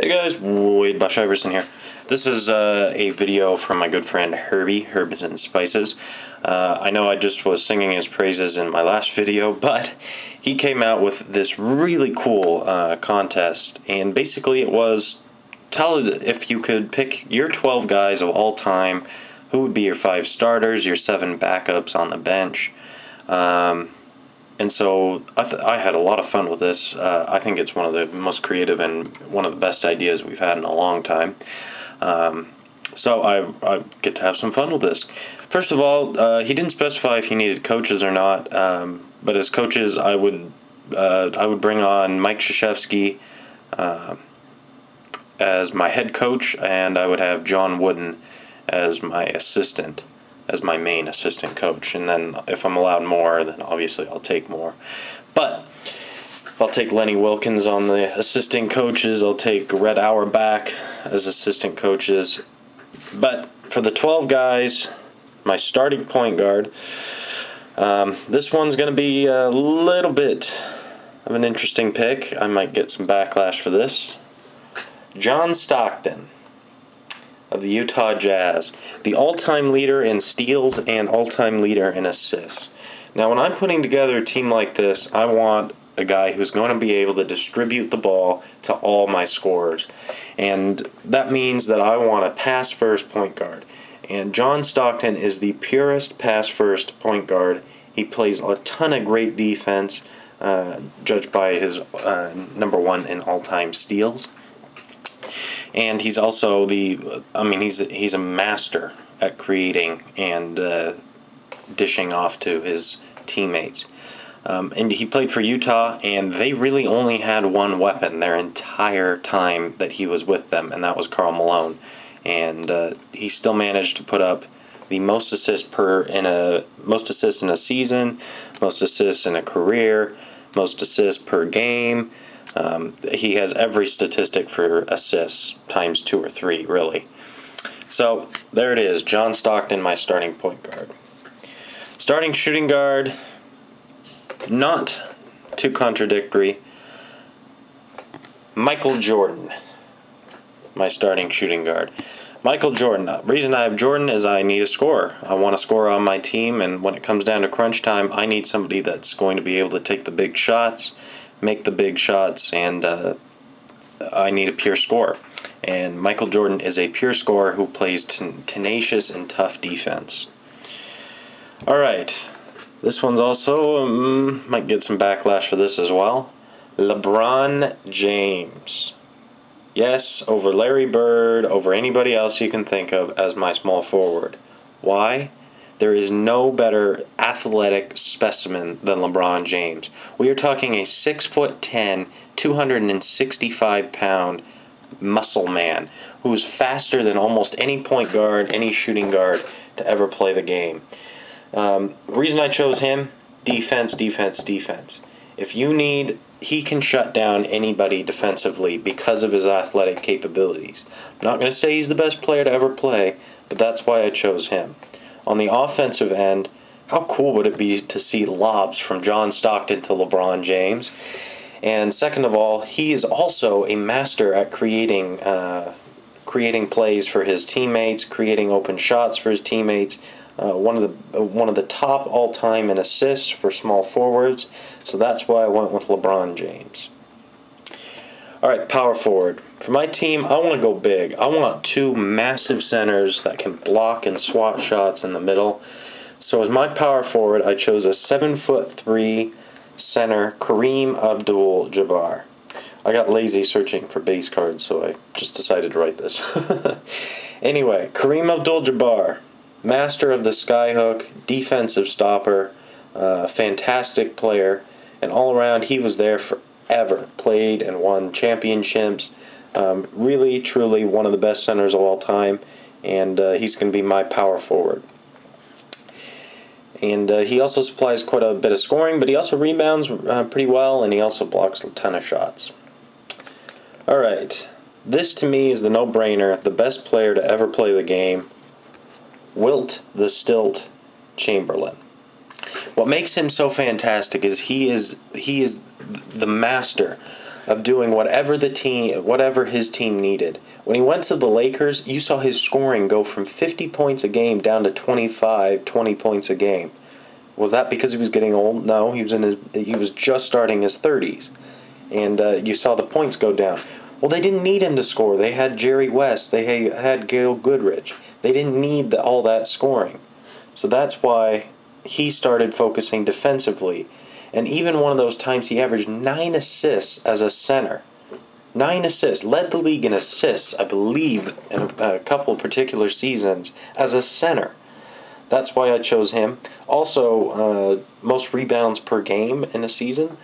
Hey guys, Wade Bush Iverson here. This is a video from my good friend Herbie, Herbs and Spices. I know I just was singing his praises in my last video, but he came out with this really cool contest, and basically it was, tell if you could pick your 12 guys of all time, who would be your 5 starters, your 7 backups on the bench. And so I had a lot of fun with this. I think it's one of the most creative and one of the best ideas we've had in a long time. So I get to have some fun with this. First of all, he didn't specify if he needed coaches or not, but as coaches, I would bring on Mike Krzyzewski as my head coach, and I would have John Wooden as my assistant, as my main assistant coach. And then if I'm allowed more, then obviously I'll take more. But I'll take Lenny Wilkins on the assistant coaches. I'll take Red Auerbach as assistant coaches. But for the 12 guys, my starting point guard, this one's going to be a little bit of an interesting pick. I might get some backlash for this. John Stockton of the Utah Jazz, the all-time leader in steals and all-time leader in assists. Now, when I'm putting together a team like this, I want a guy who's going to be able to distribute the ball to all my scorers. And that means that I want a pass-first point guard. And John Stockton is the purest pass-first point guard. He plays a ton of great defense, judged by his #1 in all-time steals. And he's also he's a master at creating and dishing off to his teammates. And he played for Utah, and they really only had one weapon their entire time that he was with them, and that was Karl Malone. And he still managed to put up the most assists in a season, most assists in a career, most assists per game. He has every statistic for assists times 2 or 3, really. So there it is, John Stockton, my starting point guard. Starting shooting guard, not too contradictory, Michael Jordan, my starting shooting guard. Michael Jordan. The reason I have Jordan is I need a scorer. I want a scorer on my team, and when it comes down to crunch time, I need somebody that's going to be able to take the big shots, make the big shots, and I need a pure scorer. And Michael Jordan is a pure scorer who plays tenacious and tough defense. Alright, this one's also, might get some backlash for this as well. LeBron James. Yes, over Larry Bird, over anybody else you can think of as my small forward. Why? There is no better athletic specimen than LeBron James. We are talking a 6'10", 265-pound muscle man who is faster than almost any point guard, any shooting guard to ever play the game. The reason I chose him, defense, defense, defense. If you need, he can shut down anybody defensively because of his athletic capabilities. I'm not going to say he's the best player to ever play, but that's why I chose him. On the offensive end, how cool would it be to see lobs from John Stockton to LeBron James? And second of all, he is also a master at creating plays for his teammates, creating open shots for his teammates. One of the top all-time in assists for small forwards. So that's why I went with LeBron James. Alright, power forward. For my team, I want to go big. I want 2 massive centers that can block and swat shots in the middle. So as my power forward, I chose a 7'3" center, Kareem AbdulJabbar. I got lazy searching for base cards, so I just decided to write this. Anyway, Kareem AbdulJabbar, master of the skyhook, defensive stopper, fantastic player, and all around he was there forever. Played and won championships. Really, truly one of the best centers of all time, and he's going to be my power forward. And he also supplies quite a bit of scoring, but he also rebounds pretty well, and he also blocks a ton of shots. Alright, this to me is the no-brainer, the best player to ever play the game, Wilt the Stilt Chamberlain. What makes him so fantastic is he is the master of doing whatever his team needed. When he went to the Lakers, you saw his scoring go from 50 points a game down to 25, 20 points a game. Was that because he was getting old? No, he was just starting his 30s. And you saw the points go down. Well, they didn't need him to score. They had Jerry West. They had Gail Goodrich. They didn't need all that scoring. So that's why he started focusing defensively. And even one of those times he averaged 9 assists as a center. 9 assists. Led the league in assists, I believe, in a couple of particular seasons as a center. That's why I chose him. Also, most rebounds per game in a season,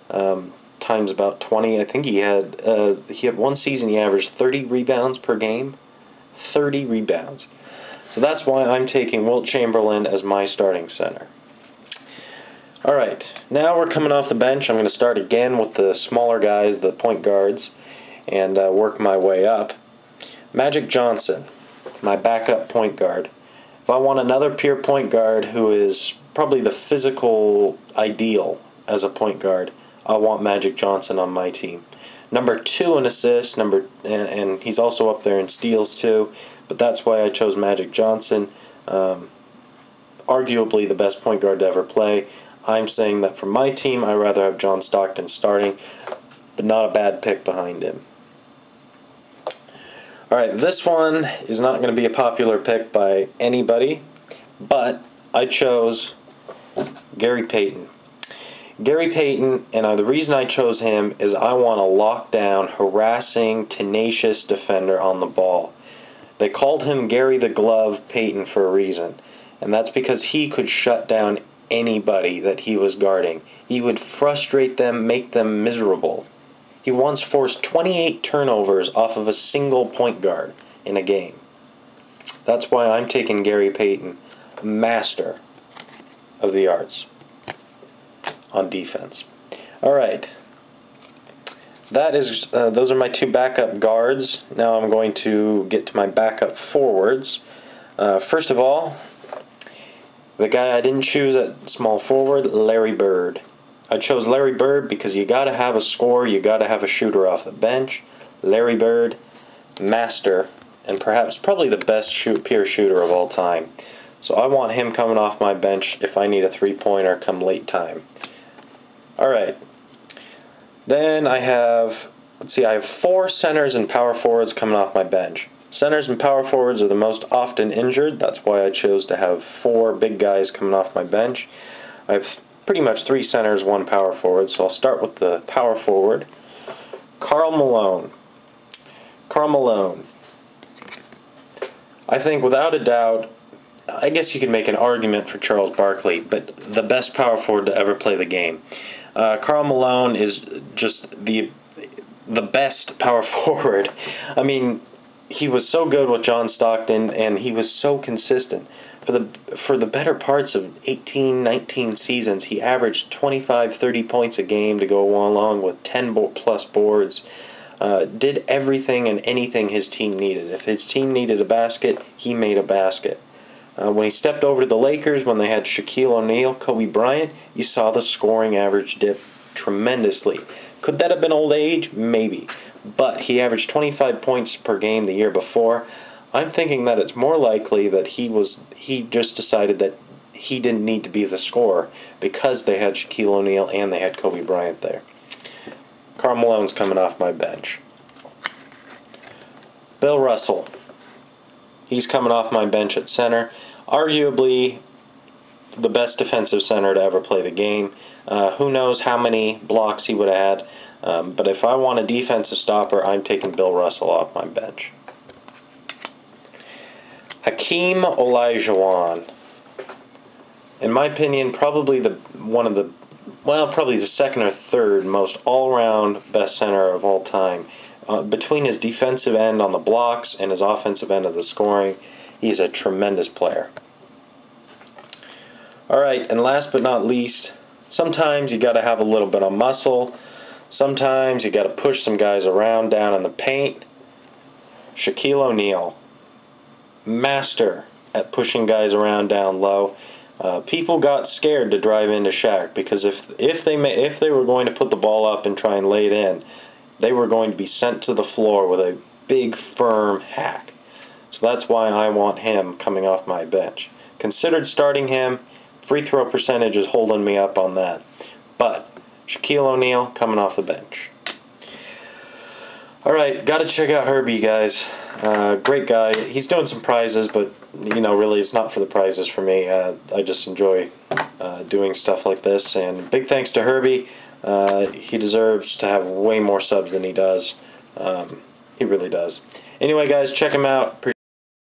times about 20. I think he had one season he averaged 30 rebounds per game. 30 rebounds. So that's why I'm taking Wilt Chamberlain as my starting center. Alright, now we're coming off the bench. I'm going to start again with the smaller guys, the point guards, and work my way up. Magic Johnson, my backup point guard. If I want another pure point guard who is probably the physical ideal as a point guard, I want Magic Johnson on my team. Number 2 in assists, and he's also up there in steals too, but that's why I chose Magic Johnson. Arguably the best point guard to ever play. I'm saying that for my team, I'd rather have John Stockton starting, but not a bad pick behind him. Alright, this one is not going to be a popular pick by anybody, but I chose Gary Payton. Gary Payton, and the reason I chose him is I want a lockdown, harassing, tenacious defender on the ball. They called him Gary the Glove Payton for a reason, and that's because he could shut down anybody that he was guarding. He would frustrate them, make them miserable. He once forced 28 turnovers off of a single point guard in a game. That's why I'm taking Gary Payton, master of the arts on defense. Alright. Those are my 2 backup guards. Now I'm going to get to my backup forwards. First of all, the guy I didn't choose at small forward, Larry Bird. I chose Larry Bird because you got to have a scorer, you got to have a shooter off the bench. Larry Bird, master, and probably the best pure shooter of all time. So I want him coming off my bench if I need a 3-pointer come late time. Alright. Then I have 4 centers and power forwards coming off my bench. Centers and power forwards are the most often injured. That's why I chose to have 4 big guys coming off my bench. I have pretty much 3 centers, 1 power forward. So I'll start with the power forward. Karl Malone. Karl Malone. I think without a doubt, I guess you could make an argument for Charles Barkley, but the best power forward to ever play the game. Karl Malone is just the best power forward. I mean, he was so good with John Stockton, and he was so consistent. For the better parts of 18, 19 seasons, he averaged 25, 30 points a game to go along with 10-plus boards. Did everything and anything his team needed. If his team needed a basket, he made a basket. When he stepped over to the Lakers, when they had Shaquille O'Neal, Kobe Bryant, you saw the scoring average dip tremendously. Could that have been old age? Maybe. But he averaged 25 points per game the year before. I'm thinking that it's more likely that he just decided that he didn't need to be the scorer because they had Shaquille O'Neal and they had Kobe Bryant there. Karl Malone's coming off my bench. Bill Russell. He's coming off my bench at center. Arguably the best defensive center to ever play the game. Who knows how many blocks he would have had. But if I want a defensive stopper, I'm taking Bill Russell off my bench. Hakeem Olajuwon. In my opinion, probably the second or third most all-around best center of all time. Between his defensive end on the blocks and his offensive end of the scoring, he's a tremendous player. Alright, and last but not least, sometimes you got to have a little bit of muscle. Sometimes you got to push some guys around down in the paint. Shaquille O'Neal, master at pushing guys around down low. People got scared to drive into Shaq because if they were going to put the ball up and try and lay it in, they were going to be sent to the floor with a big, firm hack. So that's why I want him coming off my bench. Considered starting him. Free throw percentage is holding me up on that. But Shaquille O'Neal coming off the bench. Alright, got to check out Herbie, guys. Great guy. He's doing some prizes, but, you know, really it's not for the prizes for me. I just enjoy doing stuff like this. And big thanks to Herbie. He deserves to have way more subs than he does. He really does. Anyway, guys, check him out.